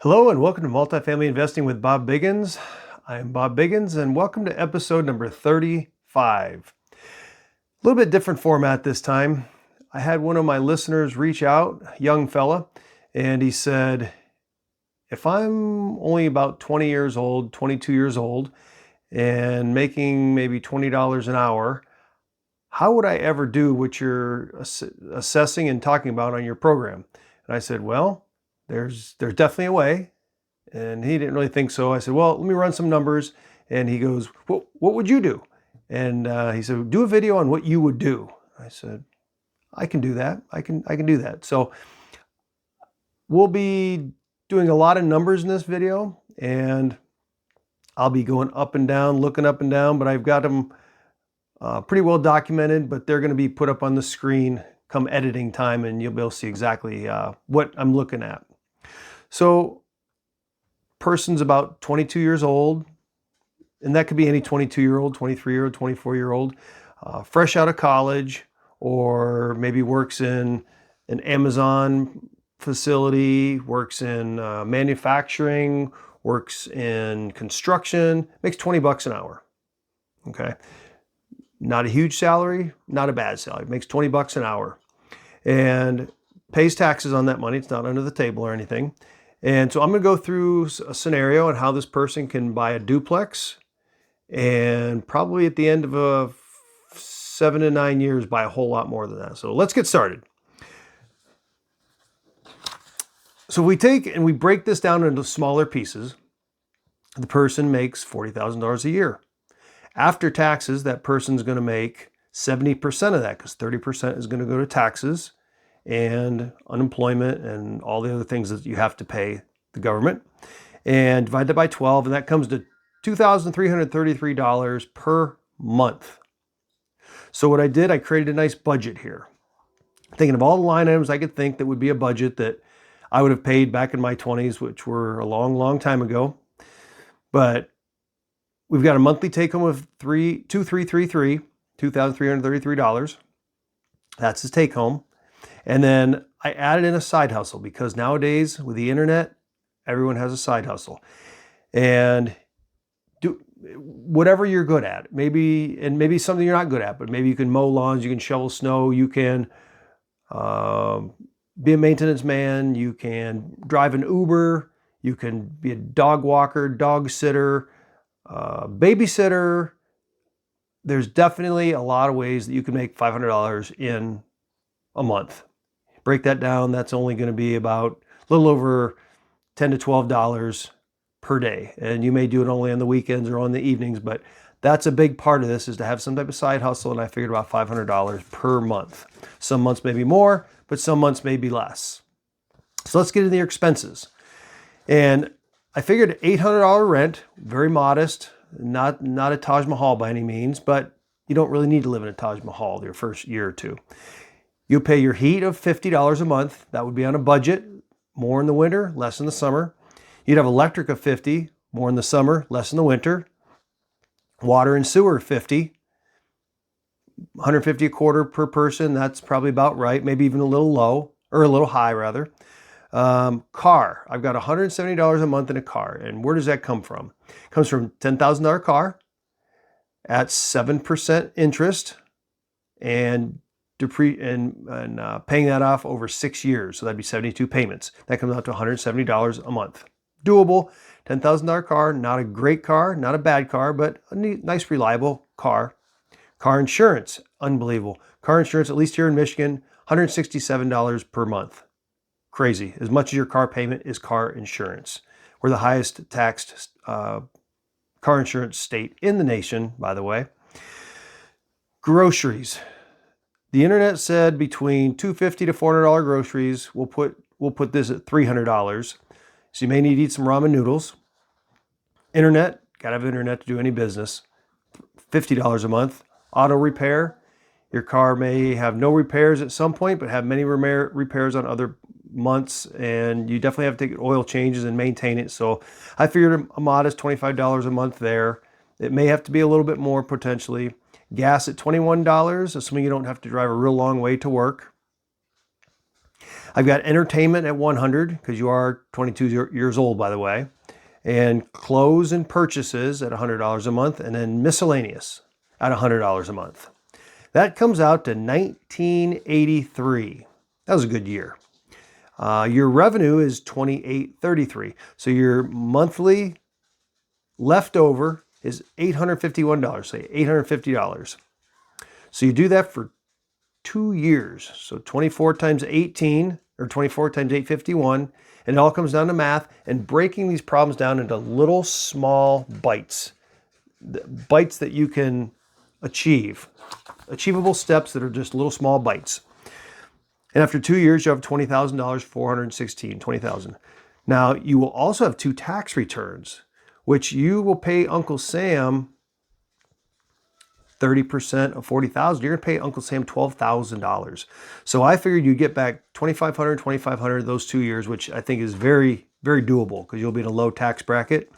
Hello and welcome to Multifamily Investing with Bob Biggins. I am Bob Biggins and welcome to episode number 35. A little bit different format this time. I had one of my listeners reach out, a young fella, and he said, if I'm only about 20 years old, 22 years old, and making maybe $20 an hour, how would I ever do what you're assessing and talking about on your program? And I said, well, there's definitely a way. And he didn't really think so. I said, well, let me run some numbers. And he goes, what would you do? And he said, do a video on what you would do. I said, I can do that. I can do that. So we'll be doing a lot of numbers in this video, and I'll be going up and down, looking up and down, but I've got them pretty well documented, but they're going to be put up on the screen come editing time, and you'll be able to see exactly what I'm looking at. So person's about 22 years old, and that could be any 22-year-old, 23-year-old, 24-year-old, fresh out of college, or maybe works in an Amazon facility, works in manufacturing, works in construction, makes 20 bucks an hour. Okay. Not a huge salary, not a bad salary, makes 20 bucks an hour, and pays taxes on that money. It's not under the table or anything. And so I'm going to go through a scenario on how this person can buy a duplex, and probably at the end of 7 to 9 years buy a whole lot more than that. So let's get started. So we take and we break this down into smaller pieces. The person makes $40,000 a year. After taxes, that person's going to make 70% of that, because 30% is going to go to taxes and unemployment and all the other things that you have to pay the government, and divide that by 12, and that comes to $2,333 per month. So what I did, I created a nice budget here, thinking of all the line items I could think that would be a budget that I would have paid back in my 20s, which were a long, long time ago. But we've got a monthly take home of $2,333. That's his take home. And then I added in a side hustle, because nowadays with the internet, everyone has a side hustle. And do whatever you're good at. Maybe something you're not good at, but maybe you can mow lawns, you can shovel snow, you can be a maintenance man, you can drive an Uber, you can be a dog walker, dog sitter, babysitter. There's definitely a lot of ways that you can make $500 in a month. Break that down, that's only going to be about a little over $10 to $12 per day. And you may do it only on the weekends or on the evenings, but that's a big part of this, is to have some type of side hustle, and I figured about $500 per month. Some months may be more, but some months may be less. So let's get into your expenses. And I figured $800 rent, very modest, not a Taj Mahal by any means, but you don't really need to live in a Taj Mahal your first year or two. You pay your heat of $50 a month. That would be on a budget, more in the winter, less in the summer. You'd have electric of $50, more in the summer, less in the winter. Water and sewer, $50, $150 a quarter per person. That's probably about right, maybe even a little low, or a little high rather. Car, I've got $170 a month in a car. And where does that come from? It comes from $10,000 car at 7% interest, and paying that off over 6 years. So that'd be 72 payments. That comes out to $170 a month. Doable. $10,000 car, not a great car, not a bad car, but a nice, reliable car. Car insurance, unbelievable. Car insurance, at least here in Michigan, $167 per month. Crazy. As much as your car payment is car insurance. We're the highest taxed car insurance state in the nation, by the way. Groceries. The internet said between $250 to $400 groceries. We'll put this at $300. So you may need to eat some ramen noodles. Internet, gotta have internet to do any business. $50 a month. Auto repair. Your car may have no repairs at some point, but have many repairs on other months, and you definitely have to take oil changes and maintain it. So I figured a modest $25 a month there. It may have to be a little bit more potentially. Gas at $21, assuming you don't have to drive a real long way to work. I've got entertainment at 100 because you are 22 years old, by the way, and clothes and purchases at $100 a month, and then miscellaneous at $100 a month. That comes out to $19.83. That was a good year. Your revenue is $28.33. So your monthly leftover is $851, say $850. So you do that for 2 years. So 24 times 18, or 24 times 851, and it all comes down to math and breaking these problems down into little small bites. Bites that you can achieve. Achievable steps that are just little small bites. And after 2 years, you have $20,000, 416, 20,000. Now, you will also have 2 tax returns, which you will pay Uncle Sam 30% of 40,000. You're going to pay Uncle Sam $12,000. So I figured you get back 2,500 those 2 years, which I think is very, very doable because you'll be in a low tax bracket,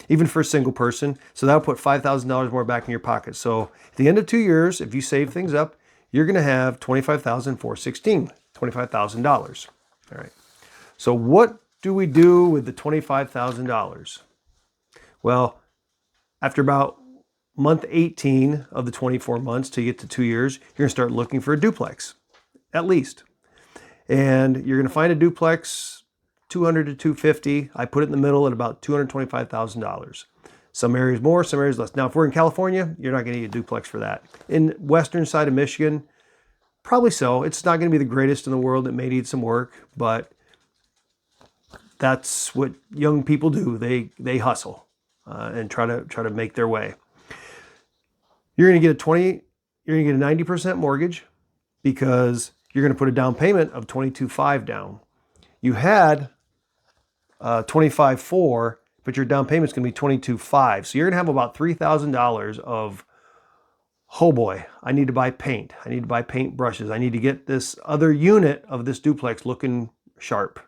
even for a single person. So that'll put $5,000 more back in your pocket. So at the end of 2 years, if you save things up, you're going to have $25,416, $25,000. All right. So what do we do with the $25,000? Well, after about month 18 of the 24 months to get to 2 years, you're going to start looking for a duplex, at least. And you're going to find a duplex, 200 to 250. I put it in the middle at about $225,000. Some areas more, some areas less. Now, if we're in California, you're not going to need a duplex for that. In western side of Michigan, probably so. It's not going to be the greatest in the world. It may need some work, but that's what young people do. They hustle and try to make their way. You're going to get you're going to get a 90% mortgage because you're going to put a down payment of $22,500 down. You had $25,400, but your down payment's going to be $22,500. So you're going to have about $3,000 of, oh boy, I need to buy paint. I need to buy paint brushes. I need to get this other unit of this duplex looking sharp.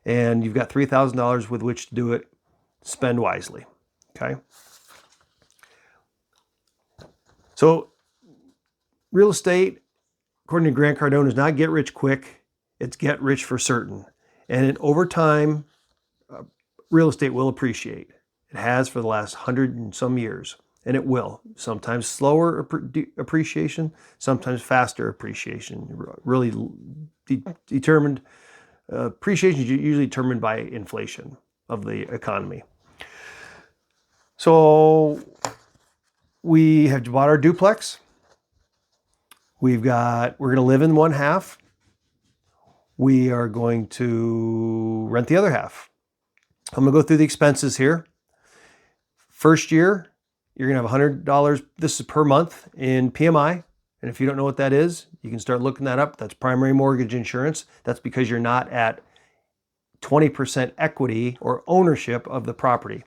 And you've got $3,000 with which to do it. Spend wisely. Okay. So real estate, according to Grant Cardone, is not get rich quick. It's get rich for certain. And over time, real estate will appreciate. It has for the last 100 and some years, and it will. Sometimes slower appreciation, sometimes faster appreciation. Really determined. Appreciation is usually determined by inflation of the economy. So we have bought our duplex. We're going to live in one half. We are going to rent the other half. I'm going to go through the expenses here. First year, you're going to have $100. This is per month in PMI. And if you don't know what that is, you can start looking that up. That's primary mortgage insurance. That's because you're not at 20% equity or ownership of the property.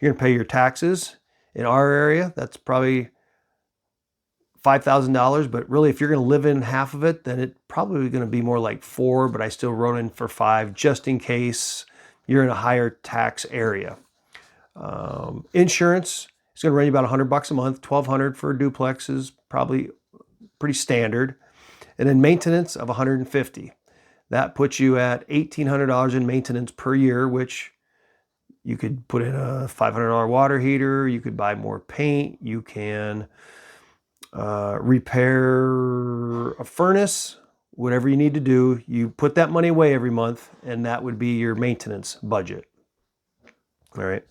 You're going to pay your taxes. In our area, that's probably $5,000, but really if you're going to live in half of it, then it's probably going to be more like $4,000, but I still wrote in for $5,000 just in case you're in a higher tax area. Insurance is going to run you about $100 a month. $1,200 for a duplex is probably pretty standard. And then maintenance of $150. That puts you at $1,800 in maintenance per year, which you could put in a $500 water heater. You could buy more paint. You can repair a furnace, whatever you need to do. You put that money away every month, and that would be your maintenance budget. All right.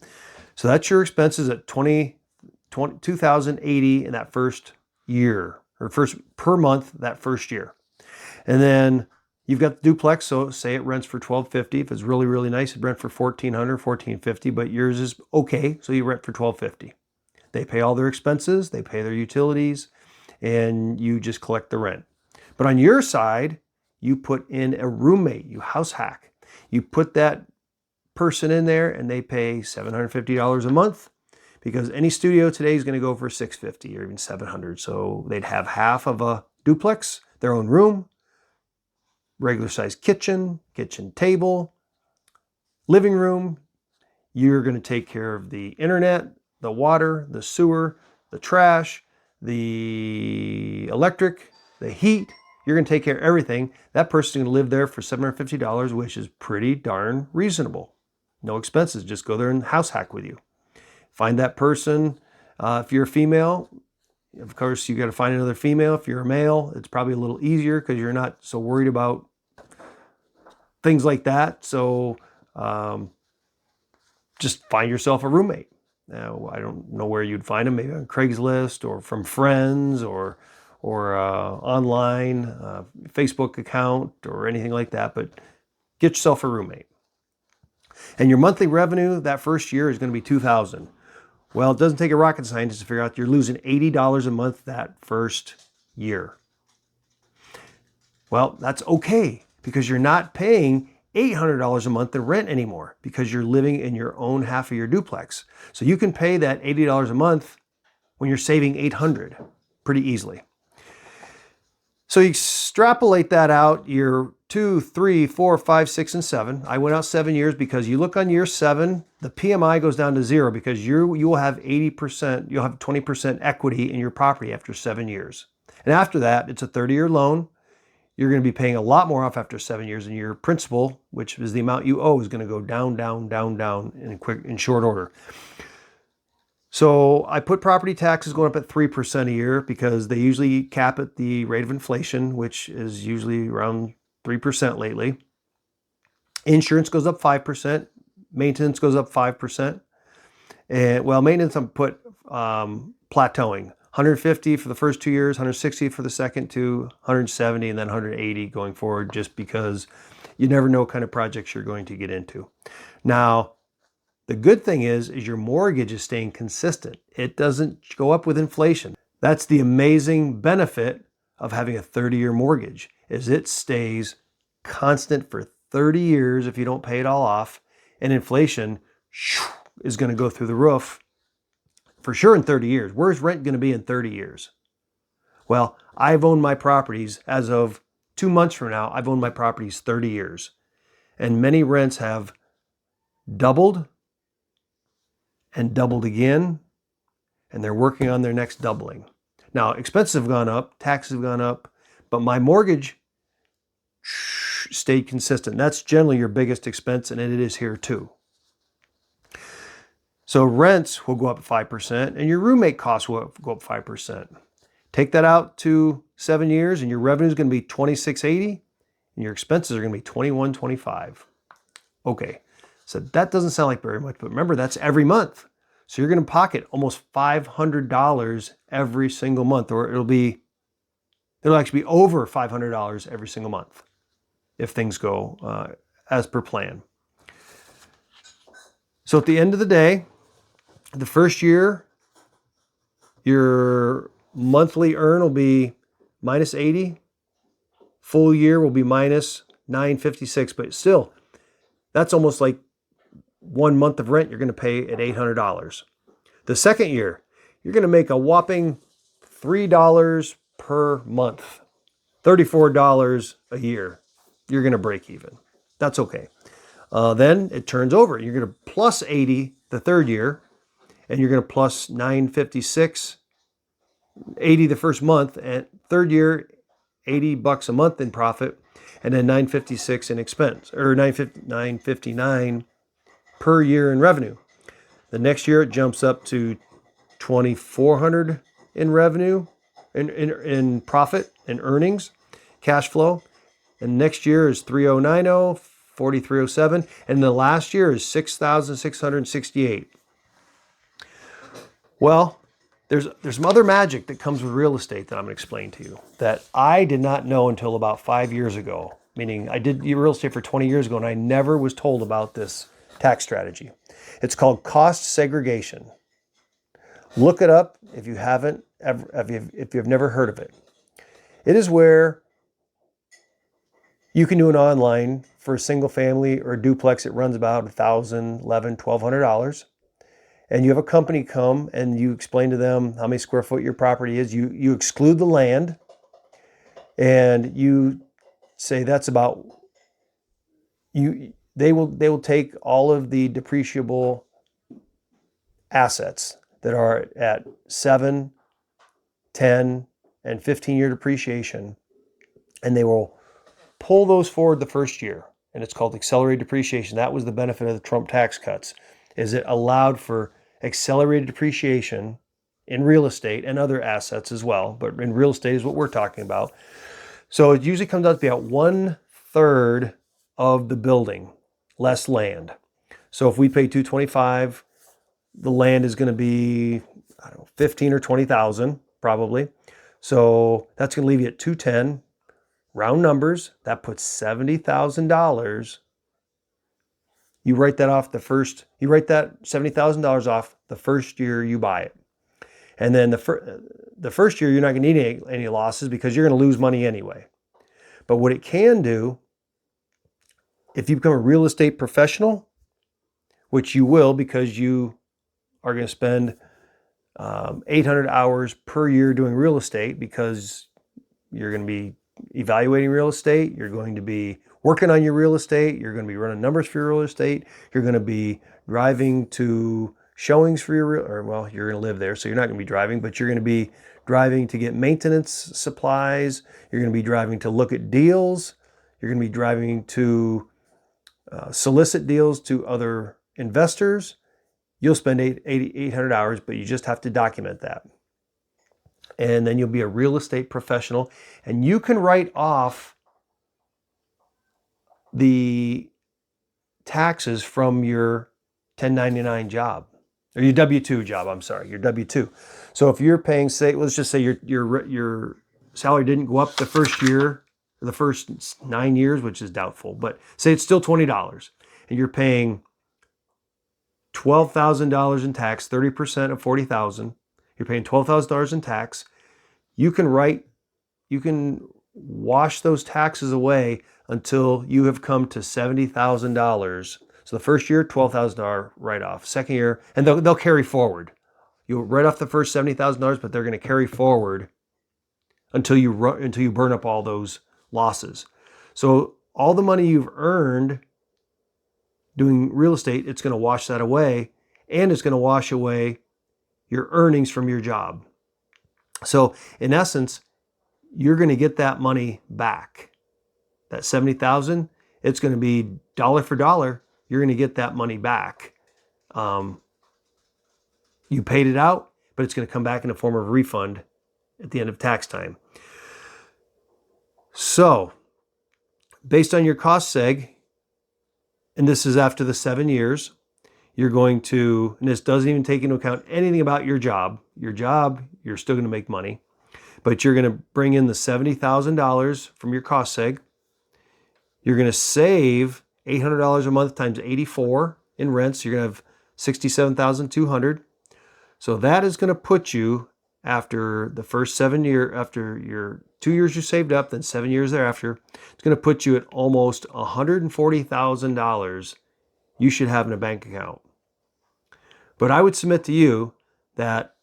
So that's your expenses at $2,080 in that first year, or first per month that first year. And then you've got the duplex, so say it rents for $1,250. If it's really, really nice, it rent for $1,400, $1,450, but yours is okay, so you rent for $1,250. They pay all their expenses, they pay their utilities, and you just collect the rent. But on your side, you put in a roommate, you house hack. You put that person in there and they pay $750 a month because any studio today is going to go for $650 or even $700. So they'd have half of a duplex, their own room, regular sized kitchen, kitchen table, living room. You're going to take care of the internet, the water, the sewer, the trash, the electric, the heat. you're going to take care of everything. That person's going to live there for $750, which is pretty darn reasonable. No expenses. Just go there and house hack with you. Find that person. If you're a female, of course, you got to find another female. If you're a male, it's probably a little easier because you're not so worried about things like that. So just find yourself a roommate. Now, I don't know where you'd find them, maybe on Craigslist or from friends or online, Facebook account or anything like that, but get yourself a roommate. And your monthly revenue that first year is going to be $2,000. Well, it doesn't take a rocket scientist to figure out you're losing $80 a month that first year. Well, that's okay because you're not paying $800 a month in rent anymore because you're living in your own half of your duplex. So you can pay that $80 a month when you're saving $800 pretty easily. So you extrapolate that out year 2, 3, 4, 5, 6, and 7. I went out 7 years because you look on year 7, the PMI goes down to 0 because you will have 80%, you'll have 20% equity in your property after 7 years. And after that, it's a 30-year loan. You're going to be paying a lot more off after 7 years, and your principal, which is the amount you owe, is going to go down, down, down, down in short order. So I put property taxes going up at 3% a year because they usually cap at the rate of inflation, which is usually around 3% lately. Insurance goes up 5%. Maintenance goes up 5%. And well, maintenance I'm put plateauing. 150 for the first 2 years, 160 for the second 2, 170, and then 180 going forward, just because you never know what kind of projects you're going to get into. Now, the good thing is your mortgage is staying consistent. It doesn't go up with inflation. That's the amazing benefit of having a 30-year mortgage, is it stays constant for 30 years if you don't pay it all off, and inflation is going to go through the roof for sure in 30 years. Where's rent going to be in 30 years? Well, I've owned my properties as of 2 months from now. I've owned my properties 30 years, and many rents have doubled and doubled again, and they're working on their next doubling. Now, expenses have gone up, taxes have gone up, but my mortgage stayed consistent. That's generally your biggest expense, and it is here too. So rents will go up 5%, and your roommate costs will go up 5%. Take that out to 7 years, and your revenue is going to be $2,680, and your expenses are going to be $2,125. Okay, so that doesn't sound like very much, but remember, that's every month. So you're going to pocket almost $500 every single month, or it'll actually be over $500 every single month if things go as per plan. So at the end of the day, the first year, your monthly earn will be minus 80. Full year will be minus 956, but still, that's almost like 1 month of rent you're going to pay at $800. The second year, you're going to make a whopping $3 per month, $34 a year. You're going to break even. That's okay. Then it turns over. You're going to plus 80 the third year, and you're going to plus 956, 80 the first month, and third year, $80 a month in profit, and then 956 in expense, or 959 per year in revenue. The next year it jumps up to 2,400 in revenue, in profit and earnings, cash flow. And next year is 3,090, 4,307, and the last year is 6,668. Well, there's some other magic that comes with real estate that I'm going to explain to you that I did not know until about 5 years ago. Meaning I did real estate for 20 years ago, and I never was told about this tax strategy. It's called cost segregation. Look it up if you haven't ever, if you've never heard of it. It is where you can do an online for a single family or a duplex. It runs about $1,000, $1,100, $1,200. And you have a company come and you explain to them how many square foot your property is. You exclude the land, and you say that's about you. They will take all of the depreciable assets that are at 7, 10, and 15-year depreciation, and they will pull those forward the first year. And it's called accelerated depreciation. That was the benefit of the Trump tax cuts, is it allowed for accelerated depreciation in real estate and other assets as well. But in real estate is what we're talking about. So it usually comes out to be about 1/3 of the building, less land. So if we pay $225, the land is going to be, I don't know, 15 or 20,000 probably. So that's going to leave you at 210. Round numbers, that puts $70,000. You write that $70,000 off the first year you buy it. And then the first year, you're not going to need any losses because you're going to lose money anyway. But what it can do, if you become a real estate professional, which you will because you are going to spend 800 hours per year doing real estate, because you're going to be evaluating real estate, you're going to be working on your real estate, you're going to be running numbers for your real estate, you're going to be driving to showings for you're going to live there, so you're not going to be driving, but you're going to be driving to get maintenance supplies, you're going to be driving to look at deals, you're going to be driving to solicit deals to other investors. You'll spend 800 hours, but you just have to document that. And then you'll be a real estate professional, and you can write off the taxes from your 1099 job, or your W-2 job, your W-2. So if you're paying, say, let's just say your salary didn't go up the first year, or the first 9 years, which is doubtful, but say it's still $20, and you're paying $12,000 in tax, 30% of $40,000. You're paying $12,000 in tax. You can wash those taxes away until you have come to $70,000. So the first year, $12,000 write-off. Second year, and they'll carry forward. You'll write off the first $70,000, but they're going to carry forward until you burn up all those losses. So all the money you've earned doing real estate, it's going to wash that away, and it's going to wash away your earnings from your job. So in essence, you're going to get that money back. That $70,000, it's going to be dollar for dollar. You're going to get that money back. You paid it out, but it's going to come back in the form of a refund at the end of tax time. So based on your cost seg, and this is after the 7 years, you're going to, and this doesn't even take into account anything about your job. Your job, you're still going to make money, but you're going to bring in the $70,000 from your cost seg. You're going to save $800 a month times 84 in rents. You're going to have $67,200. So that is going to put you, after the first 7 year, after your 2 years you saved up, then 7 years thereafter, it's going to put you at almost $140,000 you should have in a bank account. But I would submit to you that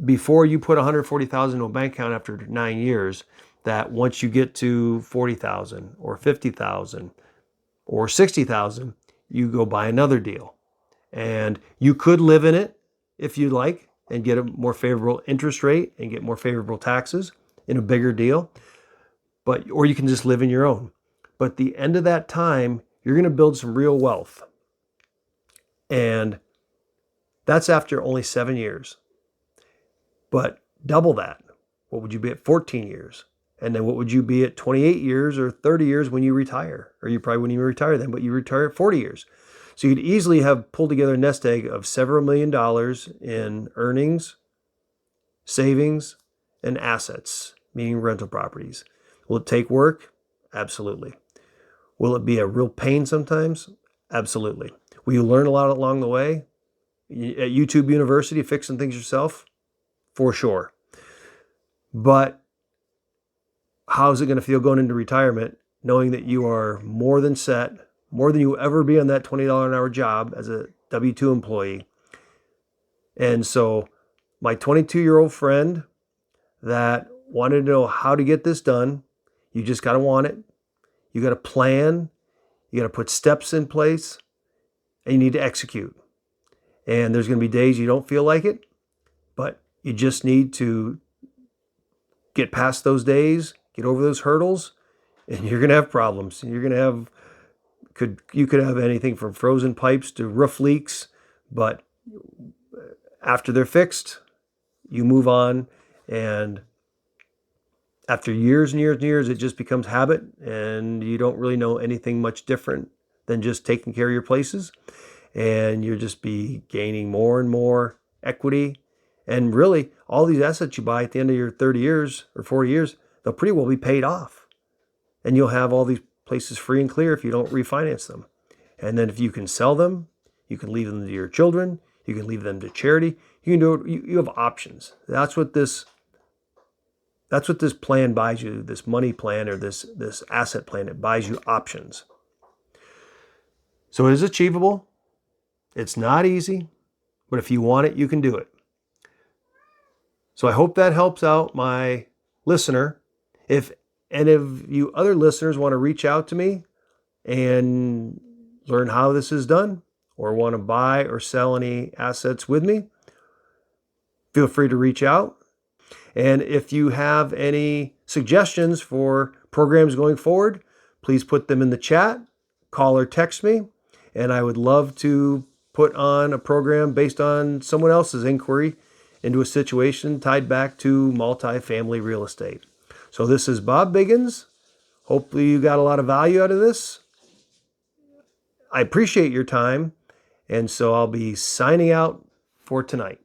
before you put $140,000 in a bank account after 9 years, that once you get to $40,000 or $50,000 or $60,000, you go buy another deal. And you could live in it if you like and get a more favorable interest rate and get more favorable taxes in a bigger deal. Or you can just live in your own. But at the end of that time, you're going to build some real wealth. And that's after only 7 years. But double that. What would you be at 14 years? And then what would you be at 28 years or 30 years when you retire? Or you probably wouldn't even retire then, but you retire at 40 years. So you'd easily have pulled together a nest egg of several $1 million in earnings, savings, and assets, meaning rental properties. Will it take work? Absolutely. Will it be a real pain sometimes? Absolutely. Will you learn a lot along the way? At YouTube University, fixing things yourself? For sure. But how's it going to feel going into retirement, knowing that you are more than set, more than you will ever be on that $20 an hour job as a W-2 employee? And so my 22-year-old friend that wanted to know how to get this done, you just got to want it. You got to plan. You got to put steps in place, and you need to execute. And there's going to be days you don't feel like it, but you just need to get past those days, get over those hurdles, and you're going to have problems. You're going to have, you could have anything from frozen pipes to roof leaks, but after they're fixed, you move on, and after years and years and years, it just becomes habit, and you don't really know anything much different than just taking care of your places, and you'll just be gaining more and more equity. And really, all these assets you buy at the end of your 30 years or 40 years, they'll pretty well be paid off. And you'll have all these places free and clear if you don't refinance them. And then if you can sell them, you can leave them to your children, you can leave them to charity, you can do it, you have options. That's what this plan buys you, this money plan or this asset plan. It buys you options. So it is achievable. It's not easy, but if you want it, you can do it. So I hope that helps out my listener. If any of you other listeners want to reach out to me and learn how this is done, or want to buy or sell any assets with me, feel free to reach out. And if you have any suggestions for programs going forward, please put them in the chat, call or text me, and I would love to put on a program based on someone else's inquiry into a situation tied back to multifamily real estate. So this is Bob Biggins. Hopefully you got a lot of value out of this. I appreciate your time, and so I'll be signing out for tonight.